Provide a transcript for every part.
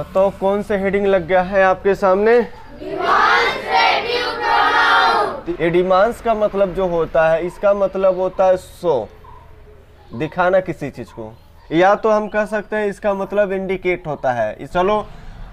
बताओ कौन से हेडिंग लग गया है आपके सामने? Demonstrative pronoun. ये डिमांड्स का मतलब जो होता है, इसका मतलब होता है शो, दिखाना किसी चीज को, या तो हम कह सकते हैं इसका मतलब इंडिकेट होता है। चलो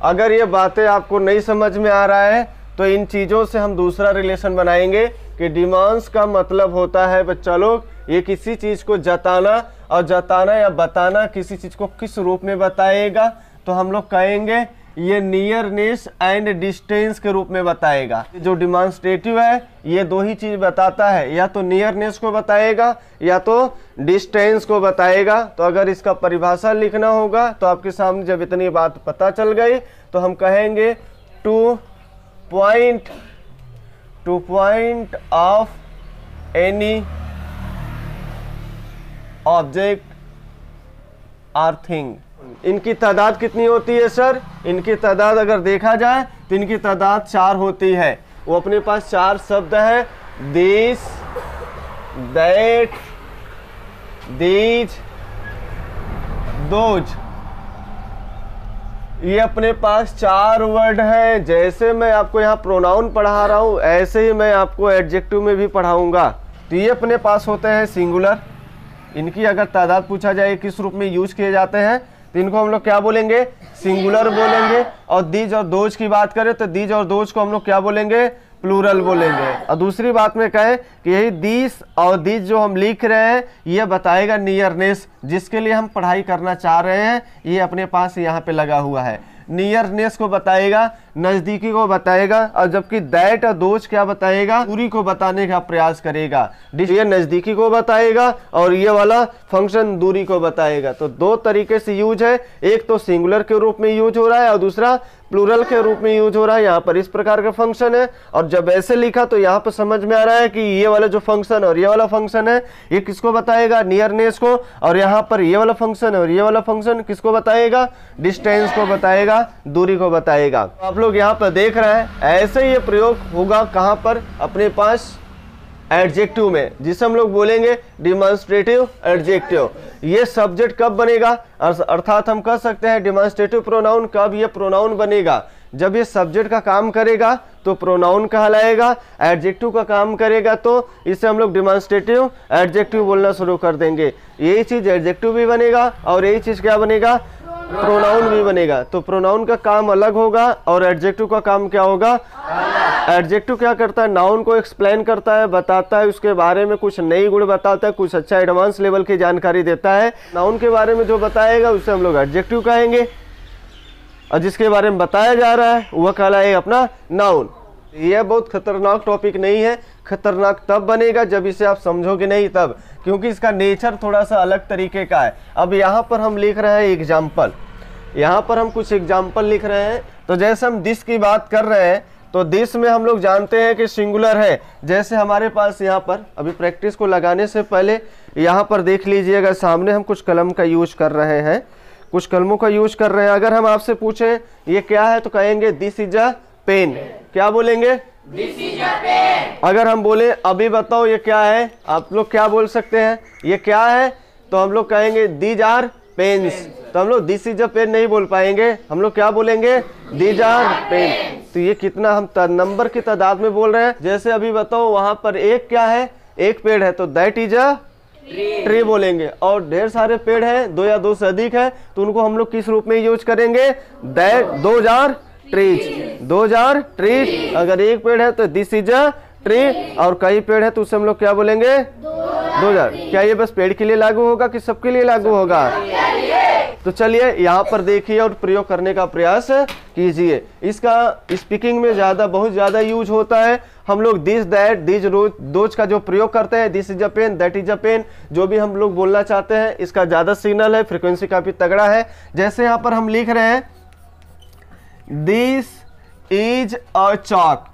अगर ये बातें आपको नहीं समझ में आ रहा है तो इन चीज़ों से हम दूसरा रिलेशन बनाएंगे कि डिमांड्स का मतलब होता है बच्चा लोग ये किसी चीज़ को जताना, और जताना या बताना किसी चीज़ को किस रूप में बताएगा, तो हम लोग कहेंगे ये नियरनेस एंड डिस्टेंस के रूप में बताएगा। जो डिमॉन्स्ट्रेटिव है ये दो ही चीज बताता है, या तो नियरनेस को बताएगा या तो डिस्टेंस को बताएगा। तो अगर इसका परिभाषा लिखना होगा तो आपके सामने जब इतनी बात पता चल गई तो हम कहेंगे two point of any object or thing. इनकी तादाद कितनी होती है सर? इनकी तादाद अगर देखा जाए तो इनकी तादाद 4 होती है। वो अपने पास 4 शब्द है, दिस, दैट, दीज, दोज। ये अपने पास 4 वर्ड है। जैसे मैं आपको यहाँ प्रोनाउन पढ़ा रहा हूँ ऐसे ही मैं आपको एडजेक्टिव में भी पढ़ाऊंगा। तो ये अपने पास होते हैं सिंगुलर। इनकी अगर तादाद पूछा जाए किस रूप में यूज किए जाते हैं तो इनको हम लोग क्या बोलेंगे? सिंगुलर बोलेंगे। और दीज और दोज की बात करें तो दीज और दोज को हम लोग क्या बोलेंगे? प्लूरल बोलेंगे। और दूसरी बात में कहें कि यही दीस और दीज जो हम लिख रहे हैं ये बताएगा नियरनेस, जिसके लिए हम पढ़ाई करना चाह रहे हैं। ये अपने पास यहाँ पे लगा हुआ है, नियरनेस को बताएगा, नजदीकी को बताएगा। और जबकि दैट और दोज क्या बताएगा? दूरी को बताने का प्रयास करेगा। ये नजदीकी को बताएगा और ये वाला फंक्शन दूरी को बताएगा। तो दो तरीके से यूज है, एक तो सिंगुलर के रूप में यूज हो रहा है और दूसरा प्लूरल के रूप में यूज हो रहा है। यहाँ पर इस प्रकार का फंक्शन है, और जब ऐसे लिखा तो यहाँ पर समझ में आ रहा है कि ये वाला जो फंक्शन और ये वाला फंक्शन है ये किसको बताएगा? नियरनेस को। और यहाँ पर ये वाला फंक्शन और ये वाला फंक्शन किसको बताएगा? डिस्टेंस को बताएगा, दूरी को बताएगा। आप लोग यहाँ पर देख रहे हैं ऐसे ये प्रयोग होगा कहाँ पर? अपने पास एडजेक्टिव में, जिसे हम लोग बोलेंगे डिमॉन्स्ट्रेटिव एडजेक्टिव। ये सब्जेक्ट कब बनेगा? अर्थात हम कह सकते हैं डिमॉन्स्ट्रेटिव प्रोनाउन कब ये प्रोनाउन बनेगा? जब ये सब्जेक्ट का काम करेगा तो प्रोनाउन कहलाएगा, एडजेक्टिव का काम करेगा तो इसे हम लोग डिमॉन्स्ट्रेटिव एडजेक्टिव बोलना शुरू कर देंगे। यही चीज एडजेक्टिव भी बनेगा और यही चीज क्या बनेगा? प्रोनाउन भी बनेगा। तो प्रोनाउन का काम अलग होगा और एडजेक्टिव का काम क्या होगा? एडजेक्टिव क्या करता है? नाउन को एक्सप्लेन करता है, बताता है, उसके बारे में कुछ नई गुण बताता है, कुछ अच्छा एडवांस लेवल की जानकारी देता है। नाउन के बारे में जो बताएगा उसे हम लोग एडजेक्टिव कहेंगे, और जिसके बारे में बताया जा रहा है वह कहलाएगा अपना नाउन। यह बहुत खतरनाक टॉपिक नहीं है, खतरनाक तब बनेगा जब इसे आप समझोगे नहीं तब, क्योंकि इसका नेचर थोड़ा सा अलग तरीके का है। अब यहाँ पर हम लिख रहे हैं एग्जाम्पल, यहाँ पर हम कुछ एग्जाम्पल लिख रहे हैं। तो जैसे हम दिस की बात कर रहे हैं तो दिस में हम लोग जानते हैं कि सिंगुलर है। जैसे हमारे पास यहाँ पर अभी प्रैक्टिस को लगाने से पहले यहाँ पर देख लीजिएगा, सामने हम कुछ कलम का यूज कर रहे हैं, कुछ कलमों का यूज कर रहे हैं। अगर हम आपसे पूछें ये क्या है तो कहेंगे दिस इज अ पेन। क्या बोलेंगे? This is a pen. अगर हम बोले अभी बताओ ये क्या है, आप लोग क्या बोल सकते हैं? ये क्या है? तो हम लोग कहेंगे दीज आर पेन्स। तो हम लोग दिस इज अ पेन नहीं बोल पाएंगे, हम लोग क्या बोलेंगे? These are pen. तो ये कितना हम नंबर की तादाद में बोल रहे हैं। जैसे अभी बताओ वहां पर एक क्या है? एक पेड़ है तो दैट इज अ ट्री बोलेंगे। और ढेर सारे पेड़ हैं, 2 या 2 से अधिक है तो उनको हम लोग किस रूप में यूज करेंगे? That those are trees, those are trees. अगर एक पेड़ है तो दिस इज अ ट्री, और कई पेड़ है तो उसे हम लोग क्या बोलेंगे? Those are. क्या ये बस पेड़ के लिए लागू होगा कि सबके लिए लागू होगा? तो चलिए यहाँ पर देखिए और प्रयोग करने का प्रयास कीजिए। इसका स्पीकिंग में बहुत ज्यादा यूज होता है। हम लोग दिस, दैट, दिस, दोज का जो प्रयोग करते हैं, this is a pen, that is a pen, जो भी हम लोग बोलना चाहते हैं इसका ज्यादा सिग्नल है, फ्रीक्वेंसी काफी तगड़ा है। जैसे यहाँ पर हम लिख रहे हैं this is a chalk,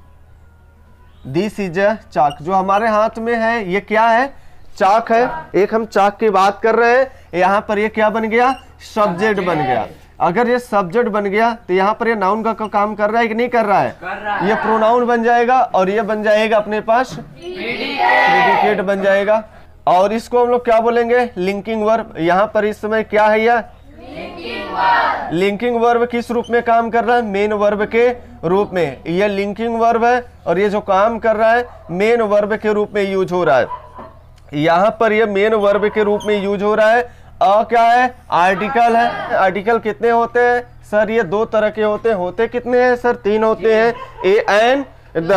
this is a chalk. जो हमारे हाथ में है ये क्या है? चाक है। एक हम चाक की बात कर रहे हैं, यहाँ पर ये क्या बन गया? सब्जेक्ट बन गया। अगर ये सब्जेक्ट बन गया तो यहाँ पर ये नाउन का काम कर रहा है कि नहीं कर रहा है? ये प्रोनाउन बन जाएगा और ये बन जाएगा अपने पास प्रेडिकेट बन जाएगा। और इसको हम लोग क्या बोलेंगे? Linking verb. यहाँ पर इस समय क्या है? यह लिंकिंग वर्ब किस रूप में काम कर रहा है? मेन वर्ब के रूप में। ये लिंकिंग वर्ब है और ये जो काम कर रहा है मेन वर्ब के रूप में यूज हो रहा है। यहाँ पर ये मेन वर्ब के रूप में यूज हो रहा है। क्या है? आर्टिकल है। आर्टिकल कितने होते हैं सर? ये दो तरह के होते कितने हैं सर? 3 होते हैं, ए एंड द।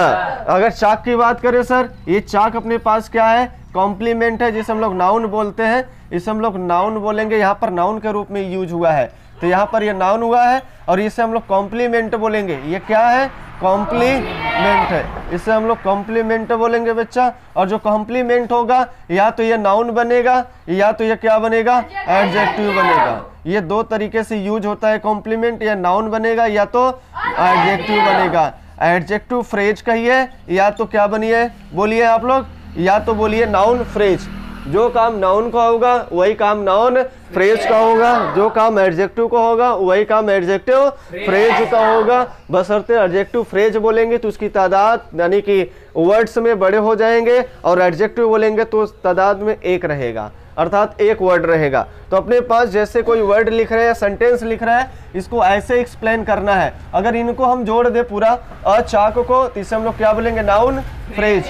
अगर चाक की बात करें सर, ये चाक अपने पास क्या है? कॉम्प्लीमेंट है, जिसे हम लोग नाउन बोलते हैं। इसे हम लोग नाउन बोलेंगे, यहाँ पर नाउन के रूप में यूज हुआ है, तो यहाँ पर ये नाउन हुआ है और इसे हम लोग कॉम्प्लीमेंट बोलेंगे। ये क्या है? कॉम्प्लीमेंट है, इसे हम लोग कॉम्प्लीमेंट बोलेंगे बच्चा। और जो कॉम्प्लीमेंट होगा या तो ये नाउन बनेगा या तो ये क्या बनेगा? एडजेक्टिव बनेगा। ये दो तरीके से यूज होता है कॉम्प्लीमेंट, या नाउन बनेगा या तो एडजेक्टिव बनेगा। एडजेक्टिव फ्रेज कहिए या तो क्या बनिए? बोलिए आप लोग, या तो बोलिए नाउन फ्रेज। जो काम नाउन का होगा वही काम नाउन फ्रेज का होगा, जो काम एडजेक्टिव का होगा वही काम एडजेक्टिव फ्रेज का होगा। बशर्ते एडजेक्टिव फ्रेज बोलेंगे तो उसकी तादाद यानी कि वर्ड्स में बड़े हो जाएंगे, और एडजेक्टिव बोलेंगे तो उस तादाद में एक रहेगा, अर्थात एक वर्ड रहेगा। तो अपने पास जैसे कोई वर्ड लिख रहे हैं, सेंटेंस लिख रहा है, इसको ऐसे एक्सप्लेन करना है। अगर इनको हम जोड़ दे पूरा चाक को, तो इसे हम लोग क्या बोलेंगे? Noun phrase.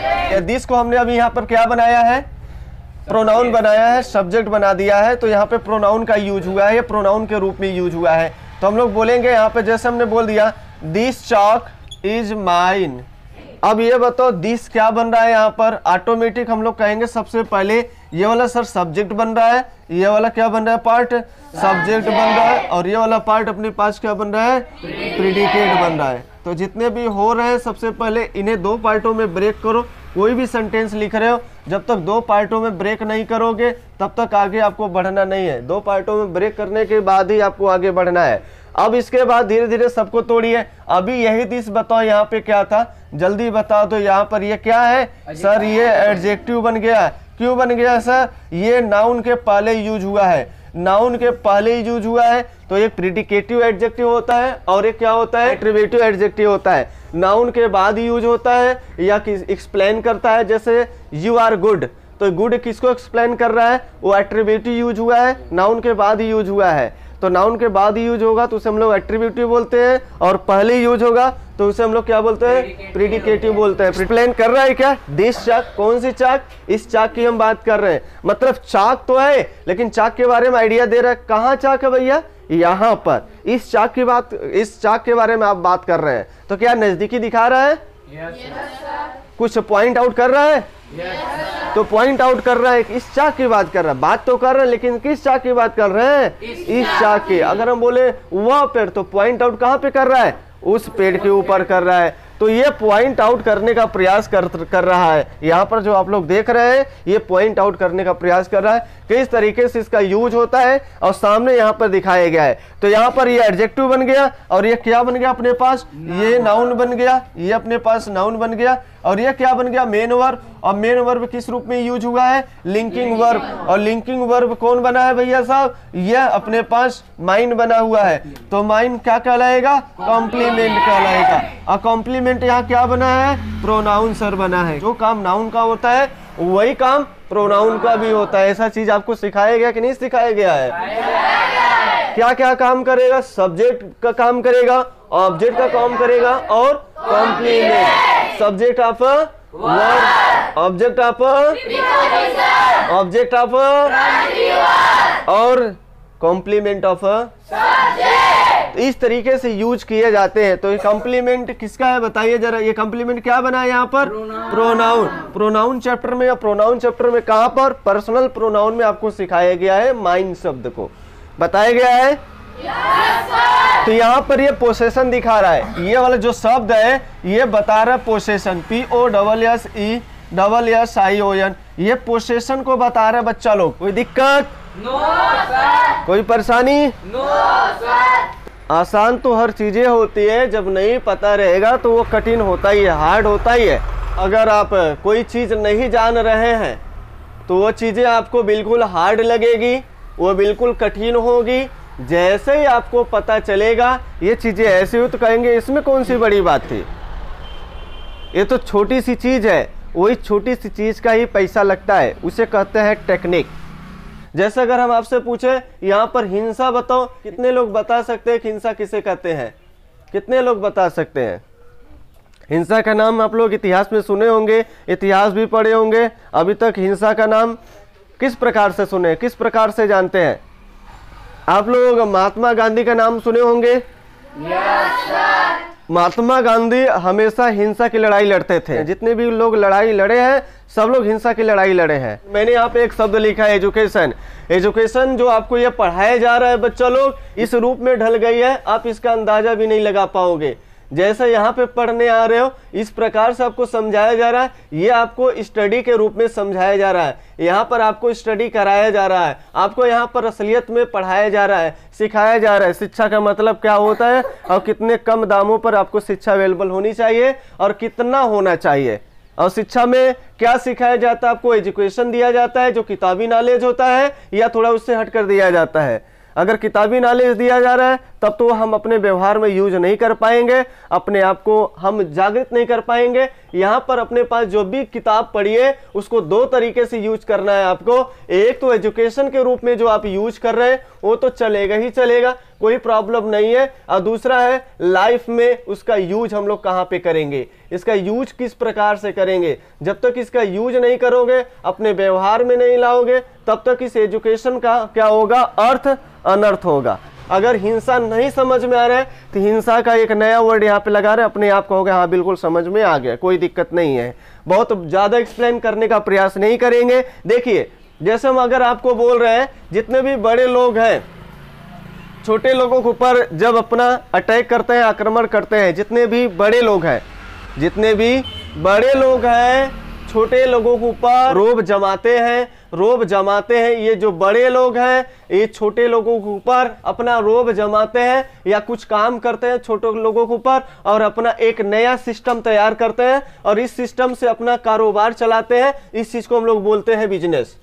दिस को हमने अभी यहाँ पर क्या बनाया है? प्रोनाउन बनाया है, सब्जेक्ट बना दिया है, तो यहाँ पे प्रोनाउन का यूज हुआ है, ये प्रोनाउन के रूप में यूज हुआ है। तो हम लोग बोलेंगे यहाँ पे, जैसे हमने बोल दिया दिस चाक इज माइन। अब ये बताओ दिस क्या बन रहा है? यहाँ पर ऑटोमेटिक हम लोग कहेंगे सबसे पहले ये वाला सर सब्जेक्ट बन रहा है, ये वाला क्या बन रहा है? पार्ट सब्जेक्ट बन रहा है, और ये वाला पार्ट अपने पास क्या बन रहा है? प्रीडिकेट बन रहा है। तो जितने भी हो रहे हैं सबसे पहले इन्हें दो पार्टों में ब्रेक करो। कोई भी सेंटेंस लिख रहे हो, जब तक दो पार्टों में ब्रेक नहीं करोगे तब तक आगे आपको बढ़ना नहीं है। दो पार्टों में ब्रेक करने के बाद ही आपको आगे बढ़ना है। अब इसके बाद धीरे धीरे सबको तोड़िए। अभी यही दिस बताओ यहाँ पे क्या था? जल्दी बता दो। यहाँ पर ये क्या है सर? ये एडजेक्टिव बन गया। क्यों बन गया सर? ये नाउन के पहले यूज हुआ है, नाउन के पहले यूज हुआ है। तो एक प्रीडिकेटिव एडजेक्टिव होता है और एक क्या होता है? एट्रीब्यूटिव एडजेक्टिव होता है। नाउन के बाद यूज होता है या एक्सप्लेन करता है, जैसे यू आर गुड, तो गुड किसको एक्सप्लेन कर रहा है? वो एट्रीब्यूटिव यूज हुआ है, नाउन के बाद ही यूज हुआ है। तो नाउन के बाद यूज होगा तो उसे हम लोग एट्रीब्यूटिव बोलते हैं, और पहले यूज होगा तो उसे हम लोग क्या बोलते हैं? प्रीडिकेटिव बोलते हैं। एक्सप्लेन कर रहा है क्या? दिस चाक, कौन सी चाक? इस चाक की हम बात कर रहे हैं। मतलब चाक तो है, लेकिन चाक के बारे में आइडिया दे रहा है। कहाँ चाक है भैया? यहाँ पर। इस चाक की बात, इस चाक के बारे में आप बात कर रहे हैं, तो क्या नजदीकी दिखा रहा है? कुछ पॉइंट आउट कर रहा है? तो पॉइंट आउट कर रहा है, इस चाक की बात कर रहा है। बात तो कर रहे हैं, लेकिन किस चाक की बात कर रहे हैं? इस चाक की। अगर हम बोले वह पेड़, तो पॉइंट आउट कहाँ पे कर रहा है? उस पेड़ के ऊपर कर रहा है। तो ये पॉइंट आउट करने का प्रयास कर रहा है। यहाँ पर जो आप लोग देख रहे हैं, ये पॉइंट आउट करने का प्रयास कर रहा है किस तरीके से इसका यूज होता है, और सामने यहाँ पर दिखाया गया है। तो यहाँ पर ये एडजेक्टिव बन गया, और ये क्या बन गया अपने पास? ये नाउन बन गया, ये अपने पास नाउन बन गया। और ये क्या बन गया? Main verb. और मेन वर्ब किस रूप में यूज हुआ है? Linking verb. और लिंकिंग वर्ब कौन बना है भैया साहब? यह अपने पास माइन बना हुआ है। तो माइन क्या कहलाएगा? कॉम्प्लीमेंट कहलाएगा। और कॉम्प्लीमेंट यहाँ क्या बना है? प्रोनाउन सर बना है। जो काम नाउन का होता है वही काम प्रोनाउन का भी होता है। ऐसा चीज आपको सिखाया गया कि नहीं सिखाया गया है? क्या क्या काम करेगा? सब्जेक्ट का काम करेगा, ऑब्जेक्ट का काम करेगा, और complement. Subject of verb, object of और कॉम्प्लीमेंट ऑफ इस तरीके से यूज किए जाते हैं। तो ये कॉम्प्लीमेंट किसका है बताइए जरा? ये कॉम्प्लीमेंट क्या बना है यहाँ पर? प्रोनाउन। प्रोनाउन चैप्टर में, या प्रोनाउन चैप्टर में कहाँ पर? पर्सनल प्रोनाउन में आपको सिखाया गया है माइन शब्द को बताया गया है। तो यहाँ पर ये पोसेशन दिखा रहा है। ये वाला जो शब्द है ये बता रहा है पोसेशन, POSSESSION। ये पोसेशन को बता रहा है बच्चा लोग। कोई दिक्कत? No sir. कोई परेशानी? No sir. आसान तो हर चीजें होती है, जब नहीं पता रहेगा तो वो कठिन होता ही है, हार्ड होता ही है। अगर आप कोई चीज नहीं जान रहे हैं तो वो चीजें आपको बिल्कुल हार्ड लगेगी, वो बिल्कुल कठिन होगी। जैसे ही आपको पता चलेगा ये चीजें ऐसी हो तो कहेंगे इसमें कौन सी बड़ी बात थी, ये तो छोटी सी चीज है। वही छोटी सी चीज का ही पैसा लगता है, उसे कहते हैं टेक्निक। जैसे अगर हम आपसे पूछे यहाँ पर हिंसा बताओ, कितने लोग बता सकते हैं कि हिंसा किसे कहते हैं? कितने लोग बता सकते हैं? हिंसा का नाम आप लोग इतिहास में सुने होंगे, इतिहास भी पढ़े होंगे। अभी तक हिंसा का नाम किस प्रकार से सुने, किस प्रकार से जानते हैं? आप लोग महात्मा गांधी का नाम सुने होंगे। महात्मा गांधी हमेशा हिंसा की लड़ाई लड़ते थे। जितने भी लोग लड़ाई लड़े हैं सब लोग हिंसा की लड़ाई लड़े हैं। मैंने यहाँ पे एक शब्द लिखा है एजुकेशन। एजुकेशन जो आपको ये पढ़ाया जा रहा है बच्चा लोग, इस रूप में ढल गई है आप इसका अंदाजा भी नहीं लगा पाओगे। जैसे यहाँ पे पढ़ने आ रहे हो इस प्रकार से आपको समझाया जा रहा है, ये आपको स्टडी के रूप में समझाया जा रहा है। यहाँ पर आपको स्टडी कराया जा रहा है, आपको यहाँ पर असलियत में पढ़ाया जा रहा है, सिखाया जा रहा है। शिक्षा का मतलब क्या होता है और कितने कम दामों पर आपको शिक्षा अवेलेबल होनी चाहिए और कितना होना चाहिए। और शिक्षा में क्या सिखाया जाता है? आपको एजुकेशन दिया जाता है जो किताबी नॉलेज होता है, या थोड़ा उससे हटकर दिया जाता है? अगर किताबी नॉलेज दिया जा रहा है तब तो हम अपने व्यवहार में यूज नहीं कर पाएंगे, अपने आप को हम जागृत नहीं कर पाएंगे। यहाँ पर अपने पास जो भी किताब पढ़ी है उसको दो तरीके से यूज करना है आपको। एक तो एजुकेशन के रूप में जो आप यूज कर रहे हैं वो तो चलेगा ही चलेगा, कोई प्रॉब्लम नहीं है। और दूसरा है लाइफ में उसका यूज हम लोग कहाँ पे करेंगे, इसका यूज किस प्रकार से करेंगे। जब तक इसका यूज नहीं करोगे, अपने व्यवहार में नहीं लाओगे, तब तक इस एजुकेशन का क्या होगा? अर्थ अनर्थ होगा। अगर हिंसा नहीं समझ में आ रहा है तो हिंसा का एक नया वर्ड यहाँ पे लगा रहे, अपने आप कहोगे हाँ बिल्कुल समझ में आ गया, कोई दिक्कत नहीं है। बहुत ज़्यादा एक्सप्लेन करने का प्रयास नहीं करेंगे। देखिए जैसे हम अगर आपको बोल रहे हैं जितने भी बड़े लोग हैं छोटे लोगों के ऊपर जब अपना अटैक करते हैं, आक्रमण करते हैं, जितने भी बड़े लोग हैं, जितने भी बड़े लोग हैं छोटे लोगों के ऊपर रोब जमाते हैं, रोब जमाते हैं। ये जो बड़े लोग हैं ये छोटे लोगों के ऊपर अपना रोब जमाते हैं या कुछ काम करते हैं छोटे लोगों के ऊपर और अपना एक नया सिस्टम तैयार करते हैं और इस सिस्टम से अपना कारोबार चलाते हैं। इस चीज को हम लोग बोलते हैं बिजनेस।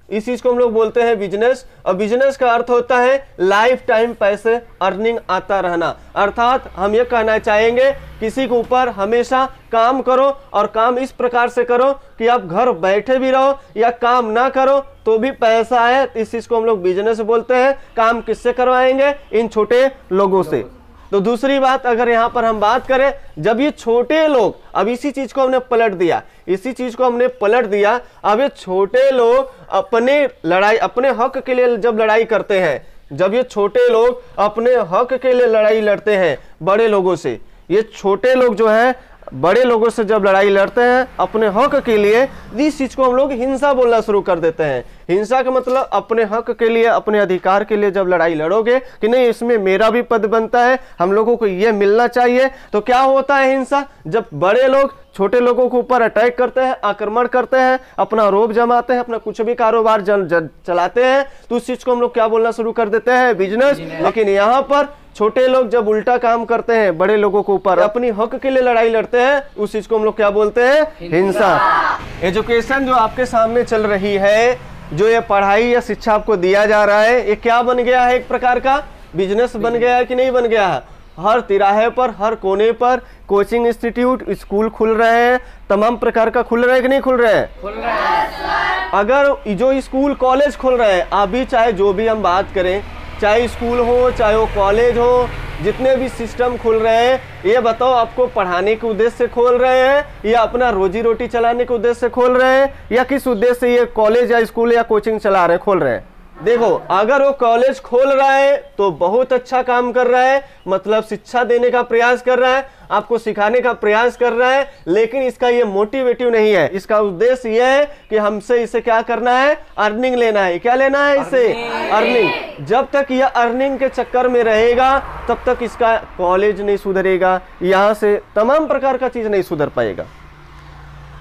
इस चीज को हम लोग बोलते हैं बिजनेस। और बिजनेस का अर्थ होता है लाइफ टाइम पैसे अर्निंग आता रहना। अर्थात हम ये कहना चाहेंगे किसी के ऊपर हमेशा काम करो और काम इस प्रकार से करो कि आप घर बैठे भी रहो या काम ना करो तो भी पैसा आए। इस चीज को हम लोग बिजनेस बोलते हैं। काम किससे करवाएंगे? इन छोटे लोगों से। तो दूसरी बात अगर यहाँ पर हम बात करें, जब ये छोटे लोग, अब इसी चीज को हमने पलट दिया, इसी चीज को हमने पलट दिया। अब ये छोटे लोग अपने लड़ाई, अपने हक के लिए जब लड़ाई करते हैं, जब ये छोटे लोग अपने हक के लिए लड़ाई लड़ते हैं बड़े लोगों से, ये छोटे लोग जो है बड़े लोगों से जब लड़ाई लड़ते हैं अपने हक के लिए, इस चीज को हम लोग हिंसा बोलना शुरू कर देते हैं। हिंसा का मतलब अपने हक के लिए, अपने अधिकार के लिए जब लड़ाई लड़ोगे कि नहीं इसमें मेरा भी पद बनता है, हम लोगों को ये मिलना चाहिए, तो क्या होता है हिंसा? जब बड़े लोग छोटे लोगों के ऊपर अटैक करते हैं, आक्रमण करते हैं, अपना रोब जमाते हैं, अपना कुछ भी कारोबार चलाते हैं, तो उस चीज को हम लोग क्या बोलना शुरू कर देते हैं? बिजनेस। लेकिन यहाँ पर छोटे लोग जब उल्टा काम करते हैं बड़े लोगों के ऊपर, अपनी हक के लिए लड़ाई लड़ते हैं, उस चीज को हम लोग क्या बोलते हैं? हिंसा। एजुकेशन जो आपके सामने चल रही है, जो ये पढ़ाई या शिक्षा आपको दिया जा रहा है, ये क्या बन गया है? एक प्रकार का बिजनेस बन गया है कि नहीं बन गया है? हर तिराहे पर, हर कोने पर कोचिंग इंस्टीट्यूट, स्कूल खुल रहे हैं, तमाम प्रकार का खुल रहे हैं कि नहीं खुल रहे हैं? खुल रहे हैं। अगर जो स्कूल कॉलेज खुल रहे हैं, अभी चाहे जो भी हम बात करें, चाहे स्कूल हो चाहे वो कॉलेज हो, जितने भी सिस्टम खुल रहे हैं, ये बताओ आपको पढ़ाने के उद्देश्य से खोल रहे हैं या अपना रोजी रोटी चलाने के उद्देश्य से खोल रहे हैं, या किस उद्देश्य से ये कॉलेज या स्कूल या कोचिंग चला रहे हैं, खोल रहे हैं? देखो, अगर वो कॉलेज खोल रहा है तो बहुत अच्छा काम कर रहा है, मतलब शिक्षा देने का प्रयास कर रहा है, आपको सिखाने का प्रयास कर रहा है, लेकिन इसका ये मोटिवेटिव नहीं है। इसका उद्देश्य ये है कि हमसे इसे क्या करना है? अर्निंग लेना है। क्या लेना है इसे? अर्निंग। जब तक यह अर्निंग के चक्कर में रहेगा तब तक इसका कॉलेज नहीं सुधरेगा, यहाँ से तमाम प्रकार का चीज नहीं सुधर पाएगा।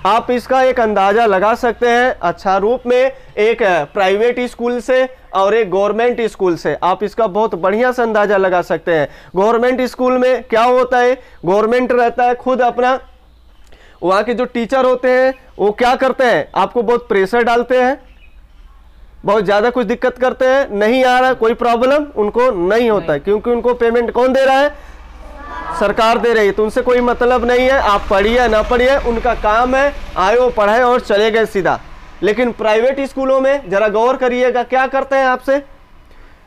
आप इसका एक अंदाजा लगा सकते हैं अच्छा रूप में, एक प्राइवेट स्कूल से और एक गवर्नमेंट स्कूल से आप इसका बहुत बढ़िया से अंदाजा लगा सकते हैं। गवर्नमेंट स्कूल में क्या होता है? गवर्नमेंट रहता है खुद अपना, वहाँ के जो टीचर होते हैं वो क्या करते हैं? आपको बहुत प्रेशर डालते हैं, बहुत ज़्यादा कुछ दिक्कत करते हैं, नहीं आ रहा कोई प्रॉब्लम उनको नहीं होता है, क्योंकि उनको पेमेंट कौन दे रहा है? सरकार दे रही है, तो उनसे कोई मतलब नहीं है। आप पढ़िए ना पढ़िए, उनका काम है आए वो पढ़ाए और चले गए सीधा। लेकिन प्राइवेट स्कूलों में जरा गौर करिएगा, क्या करते हैं आपसे,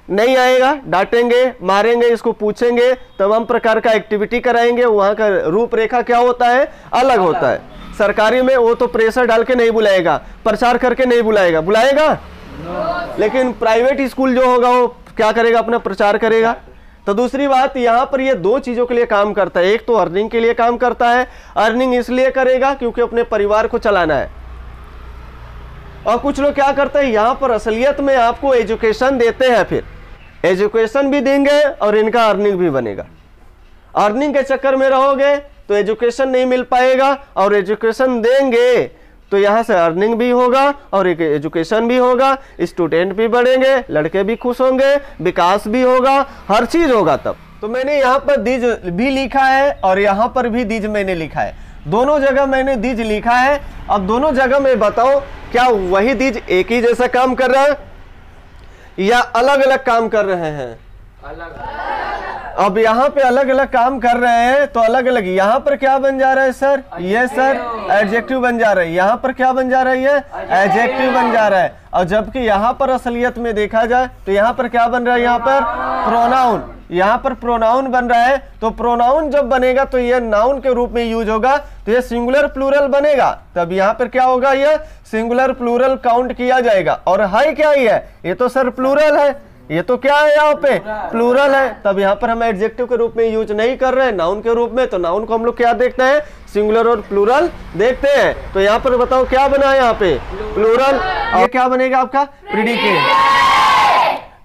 नहीं आएगा, डांटेंगे, मारेंगे, इसको पूछेंगे, तमाम प्रकार का एक्टिविटी कराएंगे, वहाँ का रूपरेखा क्या होता है, अलग होता है। सरकारी में वो तो प्रेशर डाल के नहीं बुलाएगा, प्रचार करके नहीं बुलाएगा, बुलाएगा लेकिन प्राइवेट स्कूल जो होगा वो क्या करेगा, अपना प्रचार करेगा। तो दूसरी बात, यहाँ पर ये दो चीजों के लिए काम करता है, एक तो अर्निंग के लिए काम करता है, अर्निंग इसलिए करेगा क्योंकि अपने परिवार को चलाना है। और कुछ लोग क्या करते हैं, यहाँ पर असलियत में आपको एजुकेशन देते हैं, फिर एजुकेशन भी देंगे और इनका अर्निंग भी बनेगा। अर्निंग के चक्कर में रहोगे तो एजुकेशन नहीं मिल पाएगा, और एजुकेशन देंगे तो यहाँ से अर्निंग भी होगा और एक एजुकेशन भी होगा, स्टूडेंट भी बढ़ेंगे, लड़के भी खुश होंगे, विकास भी होगा, हर चीज होगा तब। तो मैंने यहाँ पर दीज भी लिखा है और यहाँ पर भी दीज मैंने लिखा है, दोनों जगह मैंने दीज लिखा है। अब दोनों जगह मैं बताओ, क्या वही दीज एक ही जैसा काम कर रहा है या अलग अलग काम कर रहे हैं? अब यहाँ पे अलग अलग काम कर रहे हैं तो अलग अलग, यहाँ पर क्या बन जा रहा है सर, ये सर एडजेक्टिव बन जा रहा है, यहाँ पर क्या बन जा रहा है, ये एडजेक्टिव बन जा रहा है। और जबकि यहाँ पर असलियत में देखा जाए तो यहाँ पर क्या बन रहा है, यहाँ पर प्रोनाउन, यहाँ पर प्रोनाउन बन रहा है। तो प्रोनाउन जब बनेगा तो ये नाउन के रूप में यूज होगा, तो ये सिंगुलर प्लूरल बनेगा, तब यहाँ पर क्या होगा, ये सिंगुलर प्लूरल काउंट किया जाएगा। और है क्या ये तो सर प्लूरल है, ये तो क्या है, यहाँ पे प्लूरल है, तब यहाँ पर हम एडजेक्टिव के रूप में यूज नहीं कर रहे हैं, नाउन के रूप में। तो नाउन को हम लोग क्या देखते हैं, सिंगुलर और प्लूरल देखते हैं। तो यहाँ पर बताओ क्या बना है, यहाँ पे प्लूरल, ये क्या बनेगा आपका, प्रीडिकेट।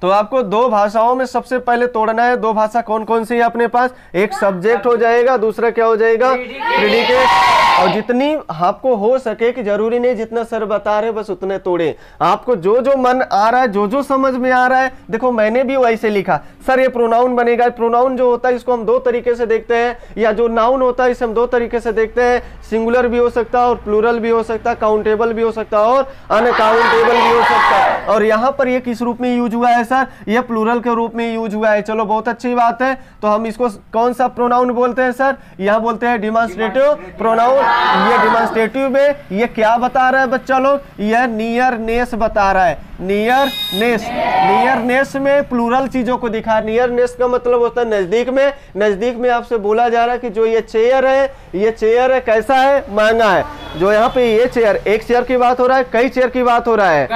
तो आपको दो भाषाओं में सबसे पहले तोड़ना है, दो भाषा कौन कौन सी है अपने पास, एक सब्जेक्ट हो जाएगा, दूसरा क्या हो जाएगा, प्रीडिकेट। और जितनी आपको हो सके, कि जरूरी नहीं जितना सर बता रहे बस उतने तोड़े, आपको जो जो मन आ रहा है, जो जो समझ में आ रहा है। देखो मैंने भी वैसे लिखा, सर ये प्रोनाउन बनेगा, प्रोनाउन जो होता है इसको हम दो तरीके से देखते हैं, या जो नाउन होता है इसे हम दो तरीके से देखते हैं, सिंगुलर भी हो सकता है और प्लूरल भी हो सकता है, काउंटेबल भी हो सकता है और अनकाउंटेबल भी हो सकता है। और यहाँ पर ये किस रूप में यूज हुआ है सर, ये प्लूरल के रूप में यूज हुआ है। चलो बहुत अच्छी बात है। तो हम इसको कौन सा प्रोनाउन बोलते हैं सर, यहाँ बोलते हैं डिमॉन्स्ट्रेटिव प्रोनाउन। ये डिमॉन्स्ट्रेटिव में ये क्या बता रहा है बच्चा लोग, यह नियरनेस बता रहा है, नियरनेस। नियरनेस में प्लूरल चीजों को दिखा, नियरनेस का मतलब होता है नजदीक में। नजदीक में आपसे बोला जा रहा है कि जो ये चेयर है, ये चेयर है, कैसा है, महंगा है। जो यहाँ पे ये चेयर, एक चेयर की बात हो रहा है, कई चेयर की बात हो रहा है,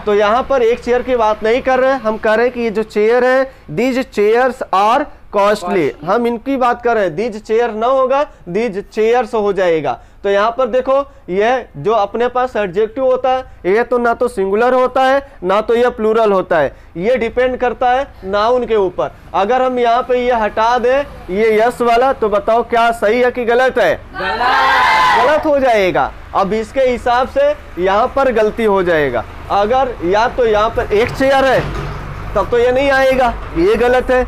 तो यहाँ पर एक चेयर की बात नहीं कर रहे हैं, हम कह रहे हैं कि ये जो चेयर है, दीज चेयर्स आर कॉस्टली, हम इनकी बात कर रहे हैं। दीज चेयर ना होगा, दीज चेयर्स हो जाएगा। तो यहाँ पर देखो, ये जो अपने पास एडजेक्टिव होता है, ये तो ना तो सिंगुलर होता है ना तो ये प्लूरल होता है, ये डिपेंड करता है नाउन के ऊपर। अगर हम यहाँ पे ये हटा दें, ये यस वाला, तो बताओ क्या सही है कि गलत है, गलत हो जाएगा। अब इसके हिसाब से यहाँ पर गलती हो जाएगा। अगर या तो यहाँ पर एक चेयर है तब तो ये नहीं आएगा, ये गलत है।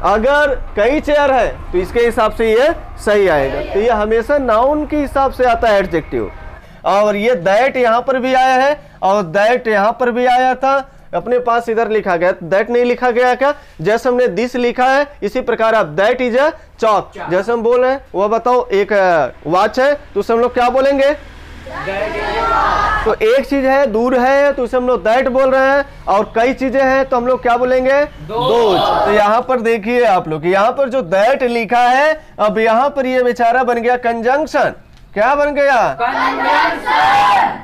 अगर कई चेयर है तो इसके हिसाब से ये सही आएगा। तो ये हमेशा नाउन के हिसाब से आता है एडजेक्टिव। और ये दैट यहाँ पर भी आया है और दैट यहाँ पर भी आया था, अपने पास इधर लिखा गया, दैट नहीं लिखा गया क्या, जैसे हमने दिस लिखा है इसी प्रकार आप दैट इज अ चॉक, जैसे हम बोल रहे हैं वो बताओ एक वॉच है तो उसे हम लोग क्या बोलेंगे, तो एक चीज है दूर है तो उसे हम लोग दैट बोल रहे हैं, और कई चीजें हैं तो हम लोग क्या बोलेंगे, दोज। तो यहाँ पर देखिए आप लोग, यहाँ पर जो दैट लिखा है, अब यहाँ पर ये बेचारा बन गया कंजंक्शन। क्या बन गया, कंजंक्शन।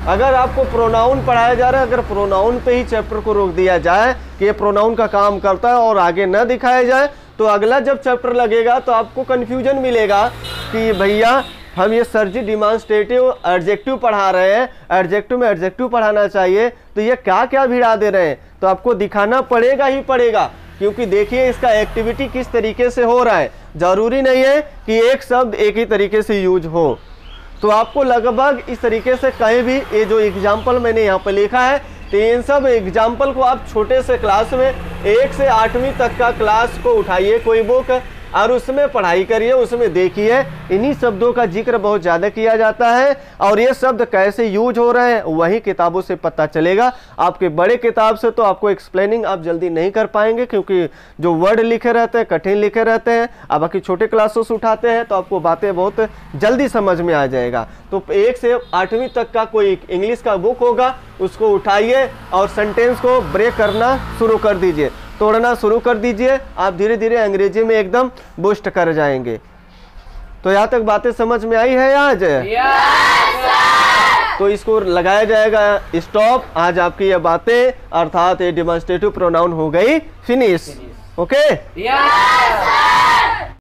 अगर आपको प्रोनाउन पढ़ाया जा रहा है, अगर प्रोनाउन पे ही चैप्टर को रोक दिया जाए कि ये प्रोनाउन का काम करता है और आगे न दिखाया जाए, तो अगला जब चैप्टर लगेगा तो आपको कंफ्यूजन मिलेगा कि भैया हम ये सर जी डिमॉन्स्ट्रेटिव एडजेक्टिव पढ़ा रहे हैं, एडजेक्टिव में एडजेक्टिव पढ़ाना चाहिए, तो ये क्या क्या भिड़ा दे रहे हैं। तो आपको दिखाना पड़ेगा ही पड़ेगा, क्योंकि देखिए इसका एक्टिविटी किस तरीके से हो रहा है। जरूरी नहीं है कि एक शब्द एक ही तरीके से यूज हो, तो आपको लगभग इस तरीके से कहीं भी, ये जो एग्जाम्पल मैंने यहाँ पर लिखा है, तो इन सब एग्जाम्पल को आप छोटे से क्लास में 1 से 8वीं तक का क्लास को उठाइए, कोई बुक और उसमें पढ़ाई करिए, उसमें देखिए। इन्हीं शब्दों का जिक्र बहुत ज़्यादा किया जाता है और ये शब्द कैसे यूज हो रहे हैं वही किताबों से पता चलेगा। आपके बड़े किताब से तो आपको एक्सप्लेनिंग आप जल्दी नहीं कर पाएंगे, क्योंकि जो वर्ड लिखे रहते हैं कठिन लिखे रहते हैं। अब बाकी छोटे क्लासों से उठाते हैं तो आपको बातें बहुत जल्दी समझ में आ जाएगा। तो 1 से 8वीं तक का कोई इंग्लिश का बुक होगा, उसको उठाइए और सेंटेंस को ब्रेक करना शुरू कर दीजिए, तोड़ना शुरू कर दीजिए। आप धीरे धीरे अंग्रेजी में एकदम बूस्ट कर जाएंगे। तो यहाँ तक बातें समझ में आई है आज? तो इसको लगाया जाएगा स्टॉप। आज आपकी ये बातें अर्थात ये डेमोन्स्ट्रेटिव प्रोनाउन हो गई फिनिश। ओके?